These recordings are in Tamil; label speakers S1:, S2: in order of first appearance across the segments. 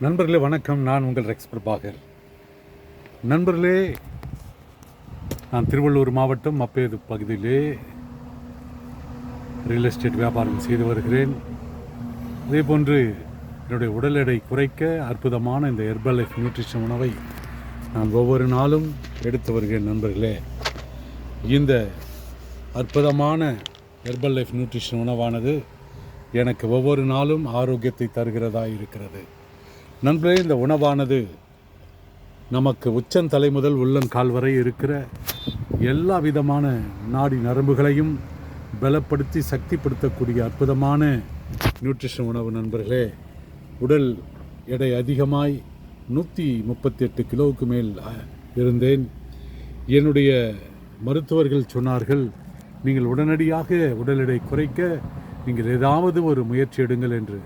S1: நண்பர்களே வணக்கம். நான் உங்கள் ரெக்ஸ் பிரபாகர். நண்பர்களே, நான் திருவள்ளூர் மாவட்டம் மப்பேது பகுதியிலே ரியல் எஸ்டேட் வியாபாரம் செய்து வருகிறேன். அதே போன்று என்னுடைய உடல் எடை குறைக்க அற்புதமான இந்த ஹெர்பல் லைஃப் நியூட்ரிஷன் உணவை நான் ஒவ்வொரு நாளும் எடுத்து வருகிறேன். நண்பர்களே, இந்த அற்புதமான ஹெர்பல் லைஃப் நியூட்ரிஷன் உணவானது எனக்கு ஒவ்வொரு நாளும் ஆரோக்கியத்தை தருகிறதா இருக்கிறது. நண்பர்களே, இந்த உணவானது நமக்கு உச்சந்தலை முதல் உள்ளங்கால் வரை இருக்கிற எல்லா விதமான நாடி நரம்புகளையும் பலப்படுத்தி சக்திப்படுத்தக்கூடிய அற்புதமான நியூட்ரிஷன் உணவு. நண்பர்களே, உடல் எடை அதிகமாய் 138 கிலோவுக்கு மேல் இருந்தேன். என்னுடைய மருத்துவர்கள் சொன்னார்கள், நீங்கள் உடனடியாக உடல் எடை குறைக்க நீங்கள் ஏதாவது ஒரு முயற்சி எடுங்கள் என்று.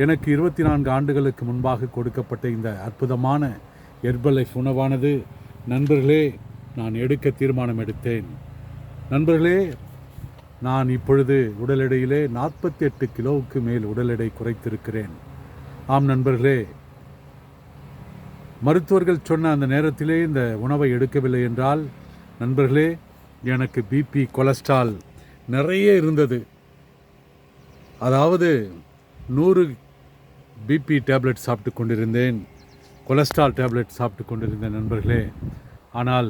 S1: எனக்கு 24 ஆண்டுகளுக்கு முன்பாக கொடுக்கப்பட்ட இந்த அற்புதமான ஹெர்பல் லைஃப் உணவானது நண்பர்களே நான் எடுக்க தீர்மானம் எடுத்தேன். நண்பர்களே, நான் இப்பொழுது உடல் எடையிலே 48 கிலோவுக்கு மேல் உடல் எடை குறைத்திருக்கிறேன். ஆம் நண்பர்களே, மருத்துவர்கள் சொன்ன அந்த நேரத்திலே இந்த உணவை எடுக்கவில்லை என்றால் நண்பர்களே எனக்கு பிபி கொலஸ்ட்ரால் நிறைய இருந்தது. அதாவது 100 பிபி டேப்லெட் சாப்பிட்டு கொண்டிருந்தேன், கொலஸ்ட்ரால் டேப்லெட் சாப்பிட்டு கொண்டிருந்தேன் நண்பர்களே. ஆனால்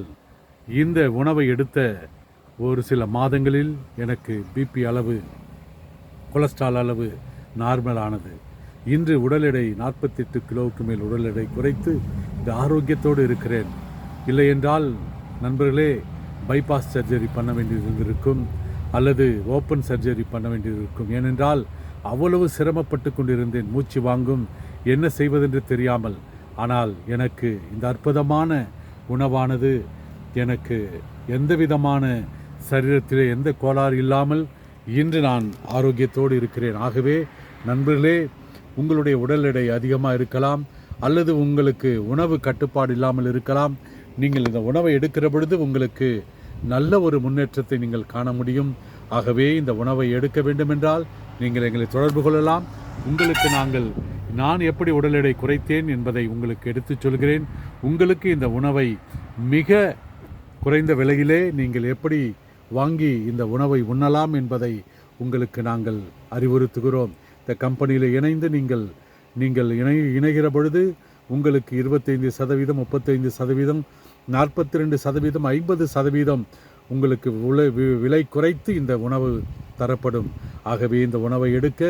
S1: இந்த உணவை எடுத்த ஒரு சில மாதங்களில் எனக்கு பிபி அளவு, கொலஸ்ட்ரால் அளவு நார்மல் ஆனது. இன்று உடல் எடை 48 கிலோவுக்கு மேல் உடல் எடை குறைத்து இந்த ஆரோக்கியத்தோடு இருக்கிறேன். இல்லை என்றால் நண்பர்களே பைபாஸ் சர்ஜரி பண்ண வேண்டியிருக்கும் அல்லது ஓப்பன் சர்ஜரி பண்ண வேண்டியிருக்கும். ஏனென்றால் அவ்வளவு சிரமப்பட்டு கொண்டிருந்தேன், மூச்சு வாங்கும், என்ன செய்வதென்று தெரியாமல். ஆனால் எனக்கு இந்த அற்புதமான உணவானது எனக்கு எந்த விதமான சரீரத்திலே எந்த கோளாறு இல்லாமல் இன்று நான் ஆரோக்கியத்தோடு இருக்கிறேன். ஆகவே நண்பர்களே, உங்களுடைய உடல் எடை அதிகமாக இருக்கலாம் அல்லது உங்களுக்கு உணவு கட்டுப்பாடு இல்லாமல் இருக்கலாம். நீங்கள் இந்த உணவை எடுக்கிற பொழுது உங்களுக்கு நல்ல ஒரு முன்னேற்றத்தை நீங்கள் காண முடியும். ஆகவே இந்த உணவை எடுக்க வேண்டுமென்றால் நீங்கள் எங்களை தொடர்பு கொள்ளலாம். உங்களுக்கு நான் எப்படி உடல் எடை குறைத்தேன் என்பதை உங்களுக்கு எடுத்துச் சொல்கிறேன். உங்களுக்கு இந்த உணவை மிக குறைந்த விலையிலே நீங்கள் எப்படி வாங்கி இந்த உணவை உண்ணலாம் என்பதை உங்களுக்கு நாங்கள் அறிவுறுத்துகிறோம். இந்த கம்பெனியில் இணைந்து நீங்கள் இணைகிற பொழுது உங்களுக்கு 25%, 35%, 42%, 50% உங்களுக்கு விலை குறைத்து இந்த உணவு தரப்படும். ஆகவே இந்த உணவை எடுக்க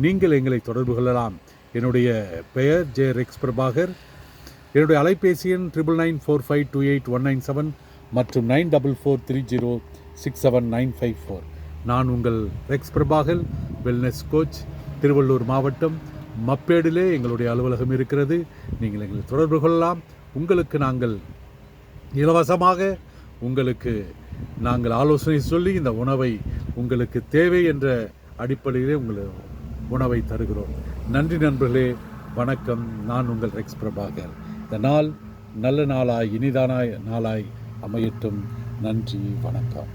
S1: நீங்கள் எங்களை தொடர்பு கொள்ளலாம். என்னுடைய பெயர் ரெக்ஸ் பிரபாகர். என்னுடைய அலைபேசி எண் 9994528197 மற்றும் 9443067954. நான் உங்கள் Rex Prabhakar, wellness coach, Tiruvallur மாவட்டம் மப்பேடிலே எங்களுடைய அலுவலகம் இருக்கிறது. நீங்கள் எங்களை தொடர்பு கொள்ளலாம். உங்களுக்கு நாங்கள் இலவசமாக நாங்கள் ஆலோசனை சொல்லி இந்த உணவை உங்களுக்கு தேவை என்ற அடிப்படையிலே உணவை தருகிறோம். நன்றி நண்பர்களே, வணக்கம். நான் உங்கள் ரெக்ஸ் பிரபாகர். இந்த நாள் நல்ல நாளாய் இனிதான நாளாய் அமையட்டும். நன்றி, வணக்கம்.